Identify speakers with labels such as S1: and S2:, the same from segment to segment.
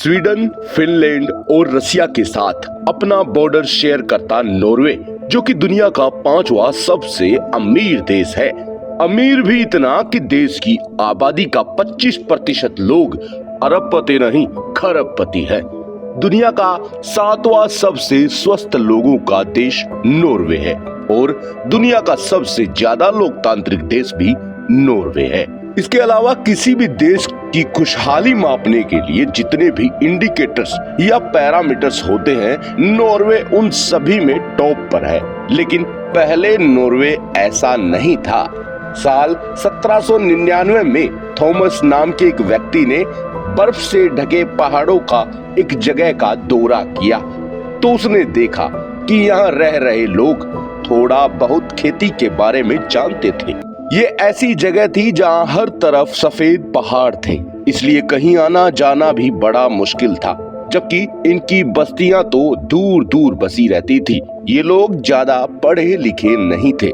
S1: Sweden, Finland और रसिया के साथ अपना बॉर्डर शेयर करता नॉर्वे, जो कि दुनिया का 5वां सबसे अमीर देश है। अमीर भी इतना कि देश की आबादी का 25% लोग अरबपति नहीं खरबपति है। दुनिया का 7वां सबसे स्वस्थ लोगों का देश नॉर्वे है और दुनिया का सबसे ज्यादा लोकतांत्रिक देश भी नॉर्वे है। इसके अलावा किसी भी देश की खुशहाली मापने के लिए जितने भी इंडिकेटर्स या पैरामीटर्स होते हैं, नॉर्वे उन सभी में टॉप पर है। लेकिन पहले नॉर्वे ऐसा नहीं था। साल 1799 में थॉमस नाम के एक व्यक्ति ने बर्फ से ढके पहाड़ों का एक जगह का दौरा किया तो उसने देखा कि यहाँ रह रहे लोग थोड़ा बहुत खेती के बारे में जानते थे। ये ऐसी जगह थी जहाँ हर तरफ सफेद पहाड़ थे, इसलिए कहीं आना जाना भी बड़ा मुश्किल था। जबकि इनकी बस्तियां तो दूर दूर बसी रहती थी। ये लोग ज्यादा पढ़े लिखे नहीं थे।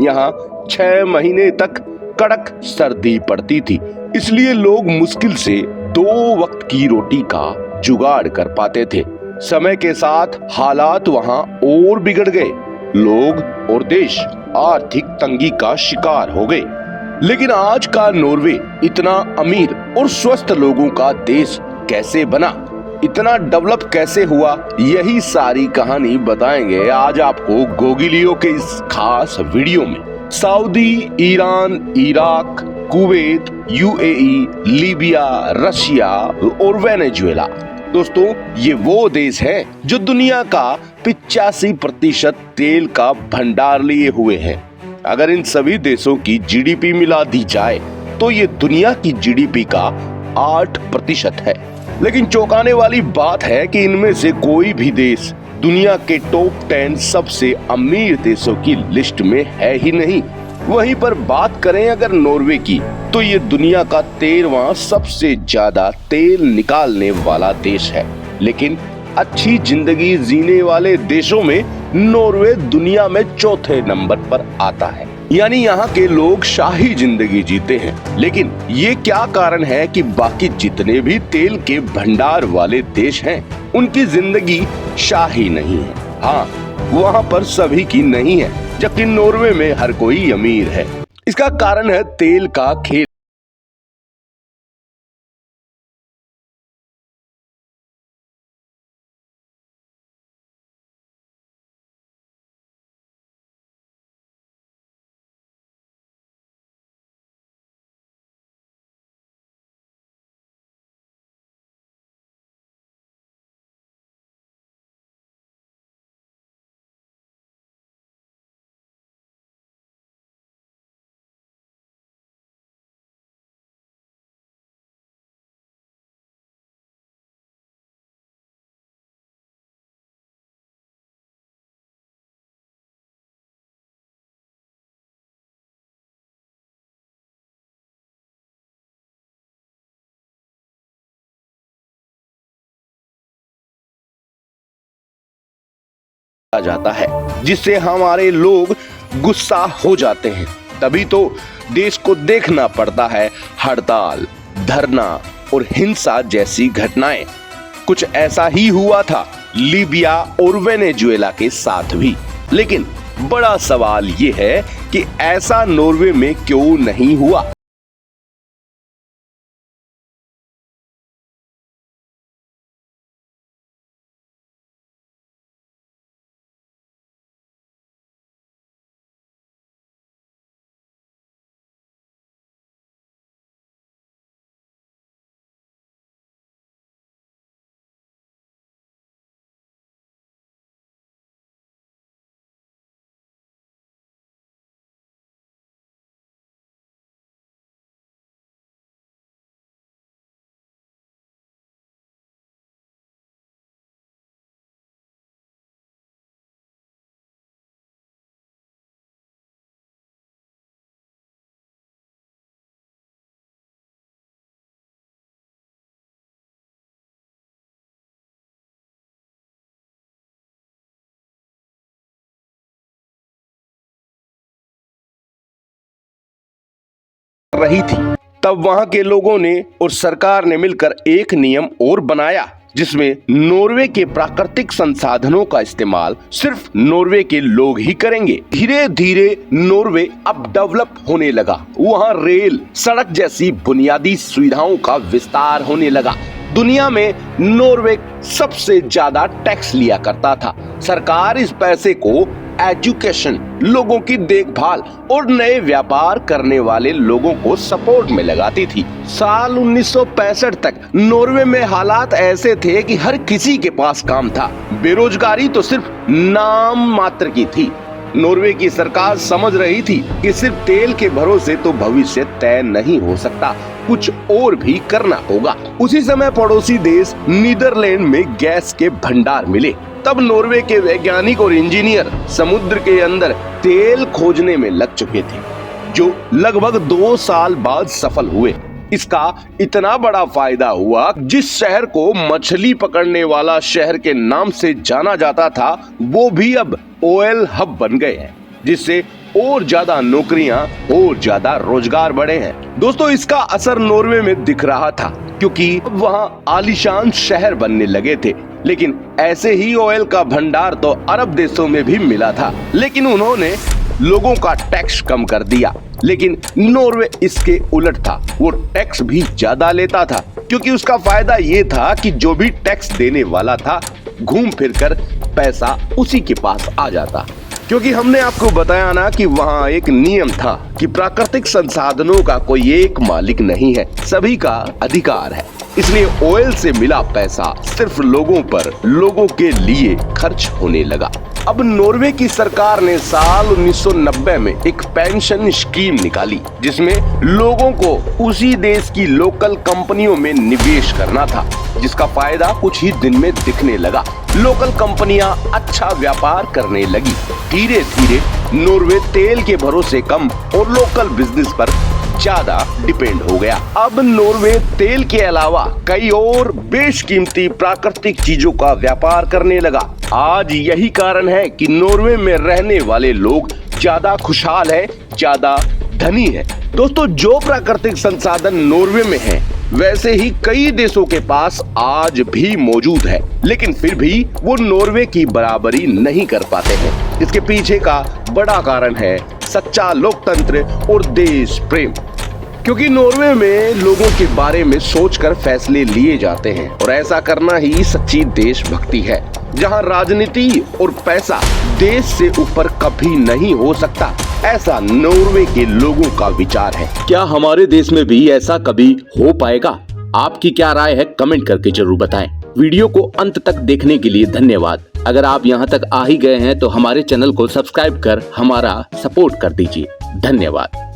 S1: यहाँ 6 महीने तक कड़क सर्दी पड़ती थी, इसलिए लोग मुश्किल से 2 वक्त की रोटी का जुगाड़ कर पाते थे। समय के साथ हालात वहाँ और बिगड़ गए। लोग और देश आर्थिक तंगी का शिकार हो गए। लेकिन आज का नॉर्वे इतना अमीर और स्वस्थ लोगों का देश कैसे बना, इतना डेवलप कैसे हुआ, यही सारी कहानी बताएंगे आज आपको गोगिलियो के इस खास वीडियो में। Saudi, Iran, Iraq, Kuwait, UAE, Libya, Russia और वेनेजुएला। दोस्तों, ये वो देश हैं जो दुनिया का 85% तेल का भंडार लिए हुए हैं। अगर इन सभी देशों की जीडीपी मिला दी जाए तो ये दुनिया की जीडीपी का 8% है। लेकिन चौंकाने वाली बात है कि इनमें से कोई भी देश दुनिया के टॉप 10 सबसे अमीर देशों की लिस्ट में है ही नहीं। वहीं पर बात करें अगर नॉर्वे की, तो ये दुनिया का 13वां सबसे ज्यादा तेल निकालने वाला देश है। लेकिन अच्छी जिंदगी जीने वाले देशों में नॉर्वे दुनिया में 4थे नंबर पर आता है। यानी यहाँ के लोग शाही जिंदगी जीते हैं। लेकिन ये क्या कारण है कि बाकी जितने भी तेल के भंडार वाले देश हैं, उनकी जिंदगी शाही नहीं है? हाँ, वहाँ पर सभी की नहीं है, जबकि नॉर्वे में हर कोई अमीर है। इसका कारण है तेल का खेल। जाता है जिससे हमारे लोग गुस्सा हो जाते हैं। तभी तो देश को देखना पड़ता है हड़ताल, धरना और हिंसा जैसी घटनाएं। कुछ ऐसा ही हुआ था लीबिया और वेनेजुएला के साथ भी। लेकिन बड़ा सवाल ये है कि ऐसा नॉर्वे में क्यों नहीं हुआ। रही थी तब वहां के लोगों ने और सरकार ने मिलकर एक नियम और बनाया, जिसमें नॉर्वे के प्राकृतिक संसाधनों का इस्तेमाल सिर्फ नॉर्वे के लोग ही करेंगे। धीरे धीरे नॉर्वे अब डेवलप होने लगा। वहाँ रेल, सड़क जैसी बुनियादी सुविधाओं का विस्तार होने लगा। दुनिया में नॉर्वे सबसे ज्यादा टैक्स लिया करता था। सरकार इस पैसे को एजुकेशन, लोगों की देखभाल और नए व्यापार करने वाले लोगों को सपोर्ट में लगाती थी। साल 1965 तक नॉर्वे में हालात ऐसे थे कि हर किसी के पास काम था। बेरोजगारी तो सिर्फ नाम मात्र की थी। नॉर्वे की सरकार समझ रही थी कि सिर्फ तेल के भरोसे तो भविष्य तय नहीं हो सकता, कुछ और भी करना होगा। उसी समय पड़ोसी देश नीदरलैंड में गैस के भंडार मिले। तब नॉर्वे के वैज्ञानिक और इंजीनियर समुद्र के अंदर तेल खोजने में लग चुके थे, जो लगभग 2 साल बाद सफल हुए। इसका इतना बड़ा फायदा हुआ, जिस शहर को मछली पकड़ने वाला शहर के नाम से जाना जाता था, वो भी अब ऑयल हब बन गए हैं, जिससे और ज्यादा नौकरियां और ज्यादा रोजगार बढ़े हैं। दोस्तों, इसका असर नॉर्वे में दिख रहा था, क्योंकि वहां आलीशान शहर बनने लगे थे। लेकिन ऐसे ही ऑयल का भंडार तो अरब देशों में भी मिला था, लेकिन उन्होंने लोगों का टैक्स कम कर दिया। लेकिन नॉर्वे इसके उलट था, वो टैक्स भी ज्यादा लेता था, क्योंकि उसका फायदा ये था कि जो भी टैक्स देने वाला था, घूम फिर कर पैसा उसी के पास आ जाता। क्योंकि हमने आपको बताया ना कि वहाँ एक नियम था कि प्राकृतिक संसाधनों का कोई एक मालिक नहीं है, सभी का अधिकार है। इसलिए ऑयल से मिला पैसा सिर्फ लोगों पर, लोगों के लिए खर्च होने लगा। अब नॉर्वे की सरकार ने साल 1990 में एक पेंशन स्कीम निकाली, जिसमें लोगों को उसी देश की लोकल कंपनियों में निवेश करना था, जिसका फायदा कुछ ही दिन में दिखने लगा। लोकल कंपनियां अच्छा व्यापार करने लगी। धीरे धीरे नॉर्वे तेल के भरोसे कम और लोकल बिजनेस पर ज्यादा डिपेंड हो गया। अब नॉर्वे तेल के अलावा कई और बेशकीमती प्राकृतिक चीजों का व्यापार करने लगा। आज यही कारण है कि नॉर्वे में रहने वाले लोग ज्यादा खुशहाल है, ज्यादा धनी है। दोस्तों, जो प्राकृतिक संसाधन नॉर्वे में है, वैसे ही कई देशों के पास आज भी मौजूद है, लेकिन फिर भी वो नॉर्वे की बराबरी नहीं कर पाते हैं। इसके पीछे का बड़ा कारण है सच्चा लोकतंत्र और देश प्रेम। क्योंकि नॉर्वे में लोगों के बारे में सोचकर फैसले लिए जाते हैं, और ऐसा करना ही सच्ची देशभक्ति है, जहां राजनीति और पैसा देश से ऊपर कभी नहीं हो सकता। ऐसा नॉर्वे के लोगों का विचार है। क्या हमारे देश में भी ऐसा कभी हो पाएगा? आपकी क्या राय है, कमेंट करके जरूर बताएं। वीडियो को अंत तक देखने के लिए धन्यवाद। अगर आप यहाँ तक आ ही गए हैं तो हमारे चैनल को सब्सक्राइब कर हमारा सपोर्ट कर दीजिए। धन्यवाद।